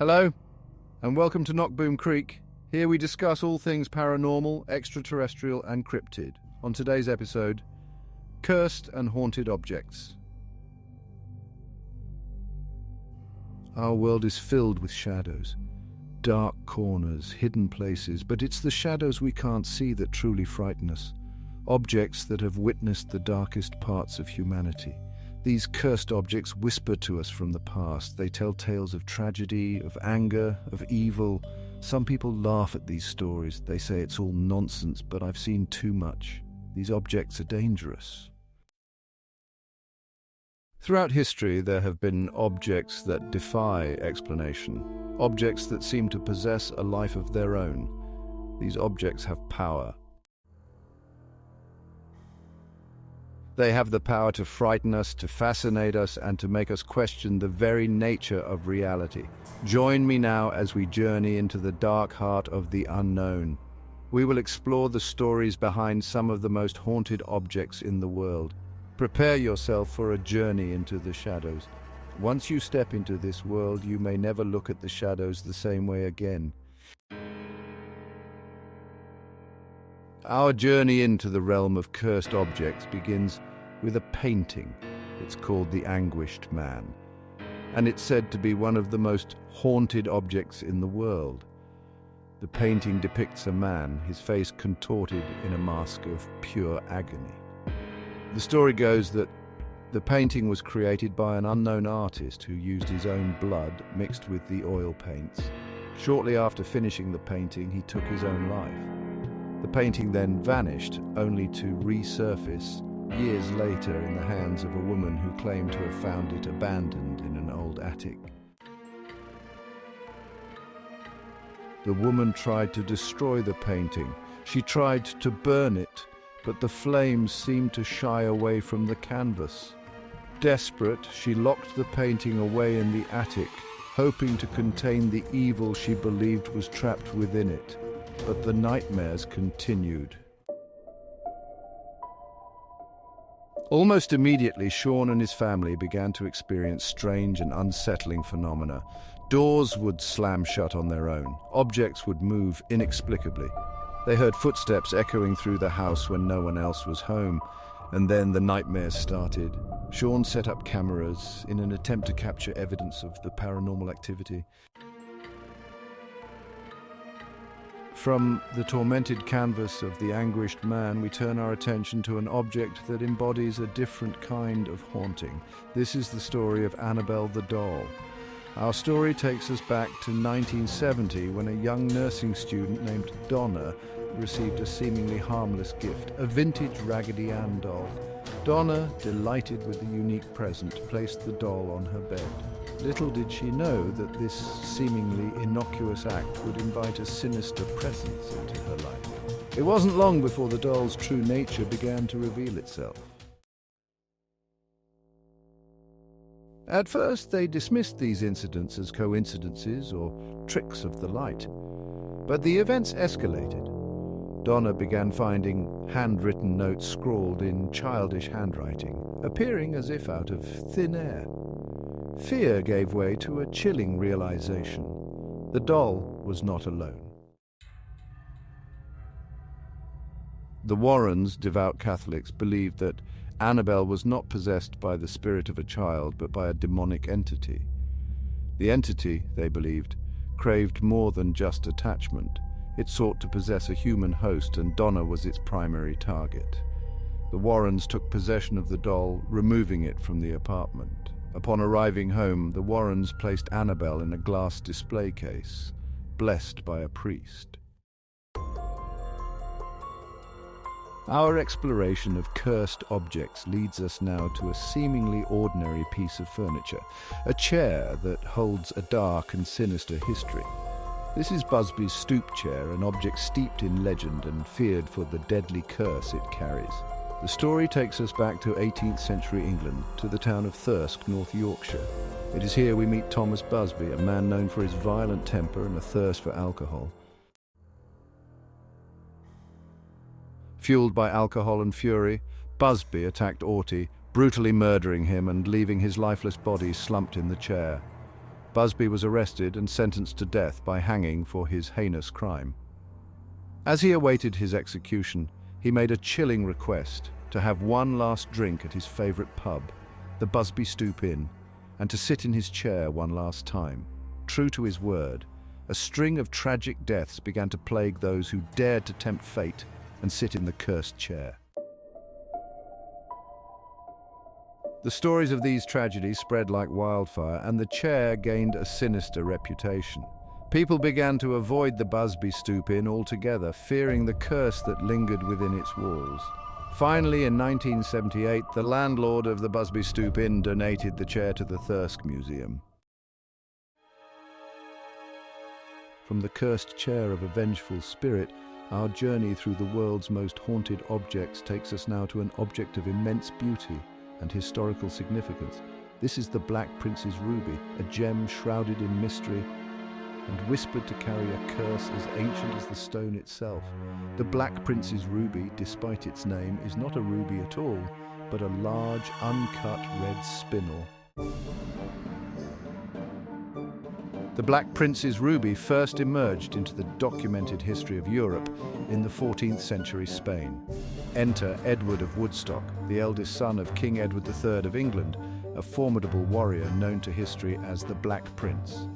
Hello, and welcome to Knockboom Creek. Here we discuss all things paranormal, extraterrestrial, and cryptid. On today's episode, cursed and haunted objects. Our world is filled with shadows, dark corners, hidden places, but it's the shadows we can't see that truly frighten us. Objects that have witnessed the darkest parts of humanity. These cursed objects whisper to us from the past. They tell tales of tragedy, of anger, of evil. Some people laugh at these stories. They say it's all nonsense, but I've seen too much. These objects are dangerous. Throughout history, there have been objects that defy explanation, objects that seem to possess a life of their own. These objects have power. They have the power to frighten us, to fascinate us, and to make us question the very nature of reality. Join me now as we journey into the dark heart of the unknown. We will explore the stories behind some of the most haunted objects in the world. Prepare yourself for a journey into the shadows. Once you step into this world, you may never look at the shadows the same way again. Our journey into the realm of cursed objects begins with a painting. It's called The Anguished Man, and it's said to be one of the most haunted objects in the world. The painting depicts a man, his face contorted in a mask of pure agony. The story goes that the painting was created by an unknown artist who used his own blood mixed with the oil paints. Shortly after finishing the painting, he took his own life. The painting then vanished, only to resurface years later in the hands of a woman who claimed to have found it abandoned in an old attic. The woman tried to destroy the painting. She tried to burn it, but the flames seemed to shy away from the canvas. Desperate, she locked the painting away in the attic, hoping to contain the evil she believed was trapped within it. But the nightmares continued. Almost immediately, Sean and his family began to experience strange and unsettling phenomena. Doors would slam shut on their own. Objects would move inexplicably. They heard footsteps echoing through the house when no one else was home. And then the nightmares started. Sean set up cameras in an attempt to capture evidence of the paranormal activity. From the tormented canvas of The Anguished Man, we turn our attention to an object that embodies a different kind of haunting. This is the story of Annabelle the doll. Our story takes us back to 1970 when a young nursing student named Donna received a seemingly harmless gift, a vintage Raggedy Ann doll. Donna, delighted with the unique present, placed the doll on her bed. Little did she know that this seemingly innocuous act would invite a sinister presence into her life. It wasn't long before the doll's true nature began to reveal itself. At first, they dismissed these incidents as coincidences or tricks of the light. But the events escalated. Donna began finding handwritten notes scrawled in childish handwriting, appearing as if out of thin air. Fear gave way to a chilling realization. The doll was not alone. The Warrens, devout Catholics, believed that Annabelle was not possessed by the spirit of a child, but by a demonic entity. The entity, they believed, craved more than just attachment. It sought to possess a human host, and Donna was its primary target. The Warrens took possession of the doll, removing it from the apartment. Upon arriving home, the Warrens placed Annabelle in a glass display case, blessed by a priest. Our exploration of cursed objects leads us now to a seemingly ordinary piece of furniture, a chair that holds a dark and sinister history. This is Busby's stoop chair, an object steeped in legend and feared for the deadly curse it carries. The story takes us back to 18th century England, to the town of Thirsk, North Yorkshire. It is here we meet Thomas Busby, a man known for his violent temper and a thirst for alcohol. Fueled by alcohol and fury, Busby attacked Aughty, brutally murdering him and leaving his lifeless body slumped in the chair. Busby was arrested and sentenced to death by hanging for his heinous crime. As he awaited his execution, he made a chilling request to have one last drink at his favourite pub, the Busby Stoop Inn, and to sit in his chair one last time. True to his word, a string of tragic deaths began to plague those who dared to tempt fate and sit in the cursed chair. The stories of these tragedies spread like wildfire, and the chair gained a sinister reputation. People began to avoid the Busby Stoop Inn altogether, fearing the curse that lingered within its walls. Finally, in 1978, the landlord of the Busby Stoop Inn donated the chair to the Thirsk Museum. From the cursed chair of a vengeful spirit, our journey through the world's most haunted objects takes us now to an object of immense beauty and historical significance. This is the Black Prince's ruby, a gem shrouded in mystery and whispered to carry a curse as ancient as the stone itself. The Black Prince's ruby, despite its name, is not a ruby at all, but a large, uncut red spinel. The Black Prince's ruby first emerged into the documented history of Europe in the 14th century Spain. Enter Edward of Woodstock, the eldest son of King Edward III of England, a formidable warrior known to history as the Black Prince.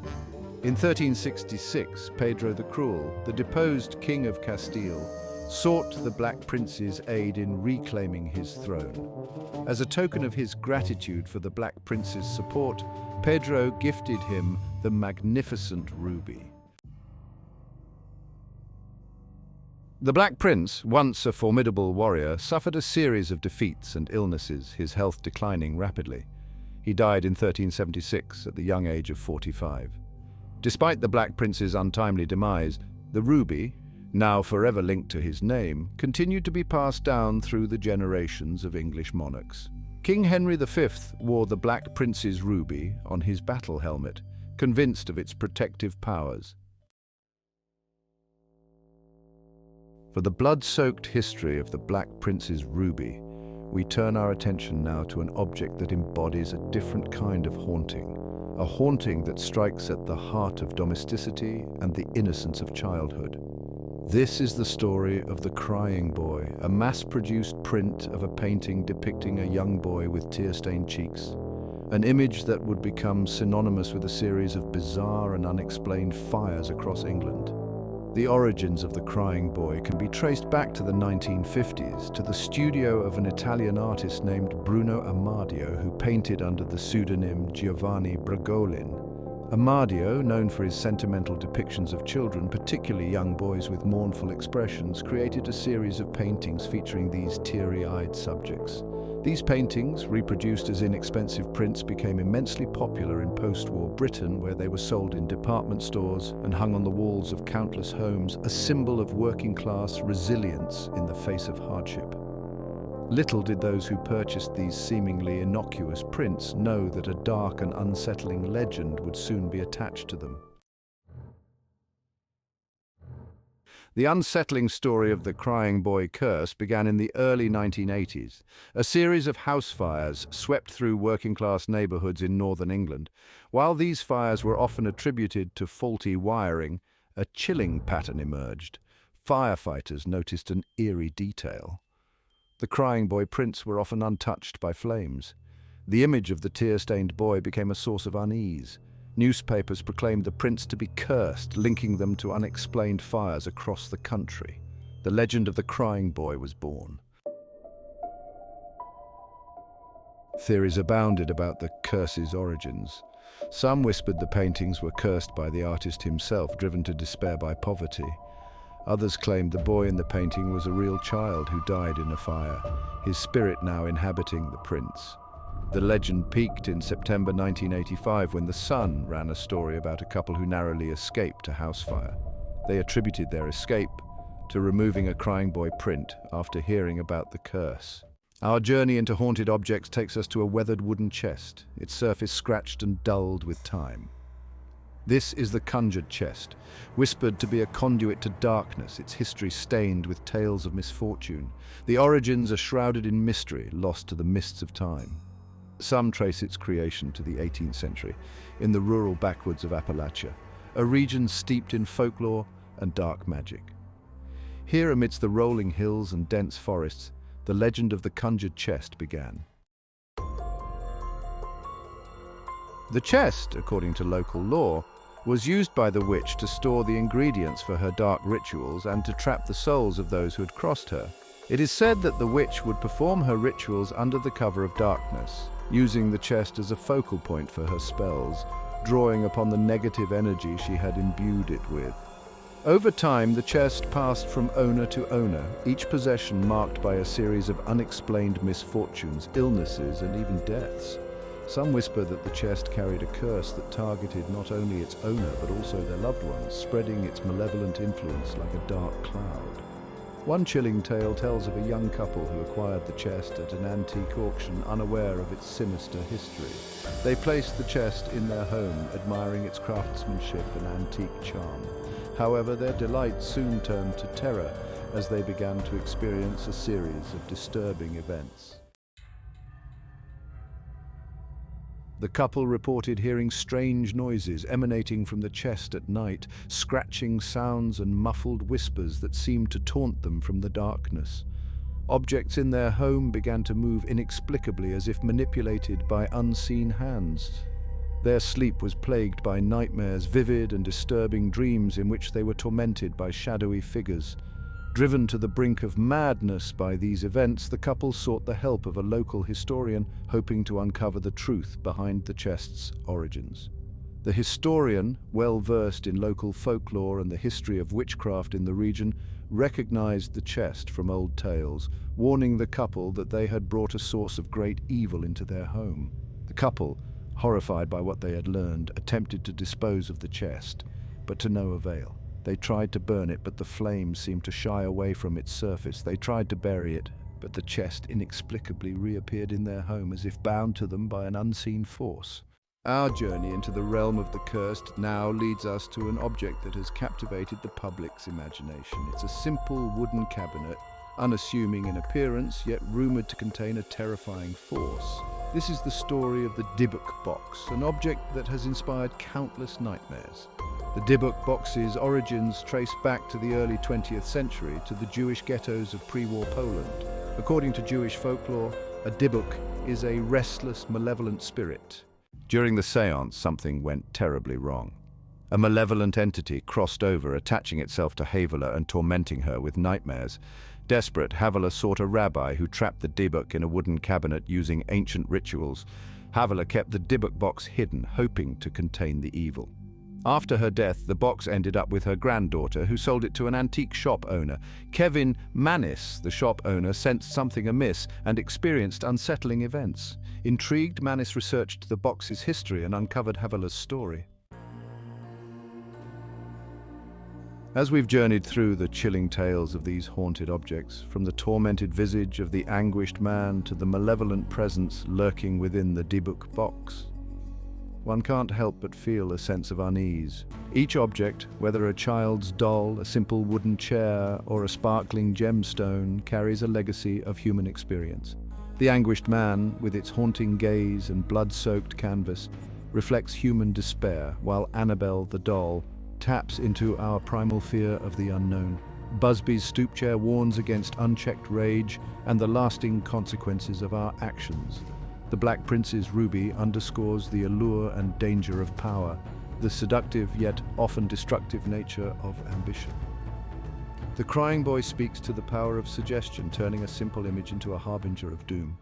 In 1366, Pedro the Cruel, the deposed King of Castile, sought the Black Prince's aid in reclaiming his throne. As a token of his gratitude for the Black Prince's support, Pedro gifted him the magnificent ruby. The Black Prince, once a formidable warrior, suffered a series of defeats and illnesses, his health declining rapidly. He died in 1376 at the young age of 45. Despite the Black Prince's untimely demise, the ruby, now forever linked to his name, continued to be passed down through the generations of English monarchs. King Henry V wore the Black Prince's ruby on his battle helmet, convinced of its protective powers. For the blood-soaked history of the Black Prince's ruby, we turn our attention now to an object that embodies a different kind of haunting, a haunting that strikes at the heart of domesticity and the innocence of childhood. This is the story of The Crying Boy, a mass-produced print of a painting depicting a young boy with tear-stained cheeks, an image that would become synonymous with a series of bizarre and unexplained fires across England. The origins of The Crying Boy can be traced back to the 1950s, to the studio of an Italian artist named Bruno Amadio, who painted under the pseudonym Giovanni Bragolin. Amadio, known for his sentimental depictions of children, particularly young boys with mournful expressions, created a series of paintings featuring these teary-eyed subjects. These paintings, reproduced as inexpensive prints, became immensely popular in post-war Britain, where they were sold in department stores and hung on the walls of countless homes, a symbol of working-class resilience in the face of hardship. Little did those who purchased these seemingly innocuous prints know that a dark and unsettling legend would soon be attached to them. The unsettling story of the Crying Boy curse began in the early 1980s. A series of house fires swept through working-class neighborhoods in northern England. While these fires were often attributed to faulty wiring, a chilling pattern emerged. Firefighters noticed an eerie detail. The Crying Boy prints were often untouched by flames. The image of the tear-stained boy became a source of unease. Newspapers proclaimed the prints to be cursed, linking them to unexplained fires across the country. The legend of the Crying Boy was born. Theories abounded about the curse's origins. Some whispered the paintings were cursed by the artist himself, driven to despair by poverty. Others claimed the boy in the painting was a real child who died in a fire, his spirit now inhabiting the prints. The legend peaked in September 1985 when The Sun ran a story about a couple who narrowly escaped a house fire. They attributed their escape to removing a Crying Boy print after hearing about the curse. Our journey into haunted objects takes us to a weathered wooden chest, its surface scratched and dulled with time. This is the Conjured Chest, whispered to be a conduit to darkness, its history stained with tales of misfortune. The origins are shrouded in mystery, lost to the mists of time. Some trace its creation to the 18th century, in the rural backwoods of Appalachia, a region steeped in folklore and dark magic. Here, amidst the rolling hills and dense forests, the legend of the conjured chest began. The chest, according to local lore, was used by the witch to store the ingredients for her dark rituals and to trap the souls of those who had crossed her. It is said that the witch would perform her rituals under the cover of darkness, using the chest as a focal point for her spells, drawing upon the negative energy she had imbued it with. Over time, the chest passed from owner to owner, each possession marked by a series of unexplained misfortunes, illnesses, and even deaths. Some whisper that the chest carried a curse that targeted not only its owner but also their loved ones, spreading its malevolent influence like a dark cloud. One chilling tale tells of a young couple who acquired the chest at an antique auction, unaware of its sinister history. They placed the chest in their home, admiring its craftsmanship and antique charm. However, their delight soon turned to terror as they began to experience a series of disturbing events. The couple reported hearing strange noises emanating from the chest at night, scratching sounds and muffled whispers that seemed to taunt them from the darkness. Objects in their home began to move inexplicably as if manipulated by unseen hands. Their sleep was plagued by nightmares, vivid and disturbing dreams in which they were tormented by shadowy figures. Driven to the brink of madness by these events, the couple sought the help of a local historian, hoping to uncover the truth behind the chest's origins. The historian, well versed in local folklore and the history of witchcraft in the region, recognized the chest from old tales, warning the couple that they had brought a source of great evil into their home. The couple, horrified by what they had learned, attempted to dispose of the chest, but to no avail. They tried to burn it, but the flames seemed to shy away from its surface. They tried to bury it, but the chest inexplicably reappeared in their home as if bound to them by an unseen force. Our journey into the realm of the cursed now leads us to an object that has captivated the public's imagination. It's a simple wooden cabinet, unassuming in appearance, yet rumored to contain a terrifying force. This is the story of the Dybbuk box, an object that has inspired countless nightmares. The Dybbuk box's origins trace back to the early 20th century, to the Jewish ghettos of pre-war Poland. According to Jewish folklore, a Dybbuk is a restless, malevolent spirit. During the séance, something went terribly wrong. A malevolent entity crossed over, attaching itself to Havilah and tormenting her with nightmares. Desperate, Havilah sought a rabbi who trapped the Dybbuk in a wooden cabinet using ancient rituals. Havilah kept the Dybbuk box hidden, hoping to contain the evil. After her death, the box ended up with her granddaughter, who sold it to an antique shop owner. Kevin Manis, the shop owner, sensed something amiss and experienced unsettling events. Intrigued, Manis researched the box's history and uncovered Havilah's story. As we've journeyed through the chilling tales of these haunted objects, from the tormented visage of the anguished man to the malevolent presence lurking within the Dybbuk box, one can't help but feel a sense of unease. Each object, whether a child's doll, a simple wooden chair, or a sparkling gemstone, carries a legacy of human experience. The anguished man, with its haunting gaze and blood-soaked canvas, reflects human despair, while Annabelle, the doll, taps into our primal fear of the unknown. Busby's stoop chair warns against unchecked rage and the lasting consequences of our actions. The Black Prince's ruby underscores the allure and danger of power, the seductive yet often destructive nature of ambition. The Crying Boy speaks to the power of suggestion, turning a simple image into a harbinger of doom.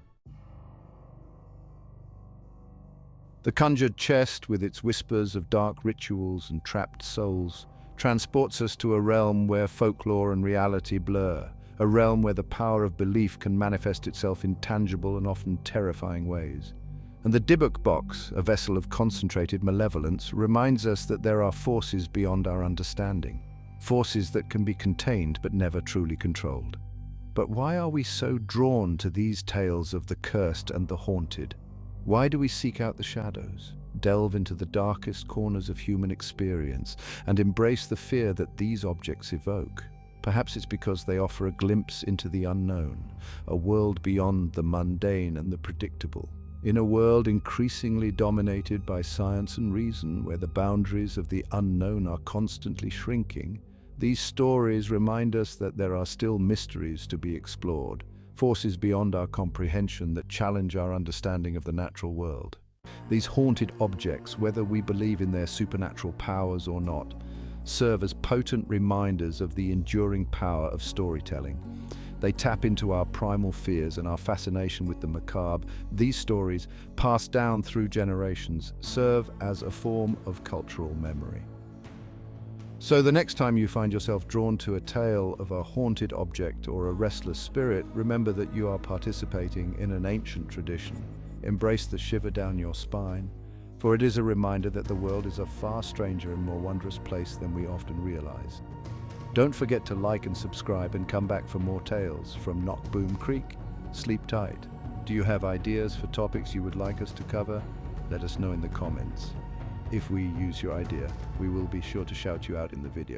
The conjured chest, with its whispers of dark rituals and trapped souls, transports us to a realm where folklore and reality blur, a realm where the power of belief can manifest itself in tangible and often terrifying ways. And the Dybbuk box, a vessel of concentrated malevolence, reminds us that there are forces beyond our understanding, forces that can be contained but never truly controlled. But why are we so drawn to these tales of the cursed and the haunted? Why do we seek out the shadows, delve into the darkest corners of human experience, and embrace the fear that these objects evoke? Perhaps it's because they offer a glimpse into the unknown, a world beyond the mundane and the predictable. In a world increasingly dominated by science and reason, where the boundaries of the unknown are constantly shrinking, these stories remind us that there are still mysteries to be explored, forces beyond our comprehension that challenge our understanding of the natural world. These haunted objects, whether we believe in their supernatural powers or not, serve as potent reminders of the enduring power of storytelling. They tap into our primal fears and our fascination with the macabre. These stories, passed down through generations, serve as a form of cultural memory. So the next time you find yourself drawn to a tale of a haunted object or a restless spirit, remember that you are participating in an ancient tradition. Embrace the shiver down your spine, for it is a reminder that the world is a far stranger and more wondrous place than we often realize. Don't forget to like and subscribe and come back for more tales from Knockboom Creek. Sleep tight. Do you have ideas for topics you would like us to cover? Let us know in the comments. If we use your idea, we will be sure to shout you out in the video.